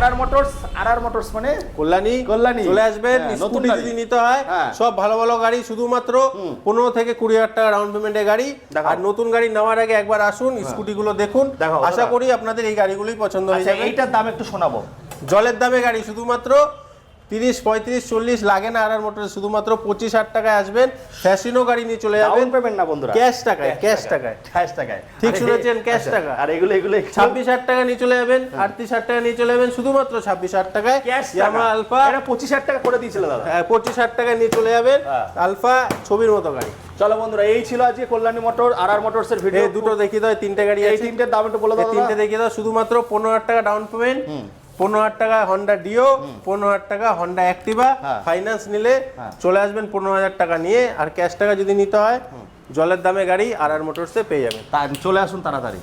আর motors মানে কল্যাণী চলে আসবেন। স্কুটি যদি নিতে হয় সব ভালো ভালো গাড়ি, শুধুমাত্র 15 থেকে 20,000 টাকা ডাউন পেমেন্টের গাড়ি। আর নতুন গাড়ি নেওয়ার আগে একবার আসুন, স্কুটি গুলো দেখুন, আশা করি আপনাদের এই গাড়িগুলোই পছন্দ হয়ে যাবে। এইটার দাম একটু শোনাবো। জলের দামে গাড়ি শুধুমাত্র 30, 35, 40 লাগে না। আর মোটর শুধুমাত্র 25,000 টাকায় আসবেন। ফ্যাসিনো গাড়ি নিয়ে চলে যাবেন, ডাউন পেমেন্ট না বন্ধুরা, ক্যাশ টাকায়। ঠিক শুনেছেন, ক্যাশ টাকা। আর এগুলো 26,000 টাকা নিয়ে চলে যাবেন, 38,000 টাকা নিয়ে চলে যাবেন, শুধুমাত্র 26,000 টাকায় ইয়ামাহা আলফা। এটা 25,000 টাকা করে দিয়েছিল দাদা। হ্যাঁ, 25,000 টাকা নিয়ে চলে যাবেন, আলফা ছবির মতো গাড়ি। চলো বন্ধুরা, এই ছিল আজকে কল্যাণী মোটর আর মোটরস এর ভিডিও। এই দুটো দেখিয়ে দাও, তিনটে গাড়ি আছে। এই তিনটের দাম একটু বলে দাও। তিনটে দেখিয়ে দাও। শুধুমাত্র 15,000 টাকা ডাউন পেমেন্ট, 15,000 টাকা হন্ডা ডিও, 15,000 টাকা হন্ডা অ্যাক্টিভা। ফাইন্যান্স নিলে চলে আসবেন 15,000 টাকা নিয়ে। আর ক্যাশ টাকা যদি নিতে হয় জলের দামে গাড়ি আর মোটরসে পেয়ে যাবেন। চলে আসুন তাড়াতাড়ি।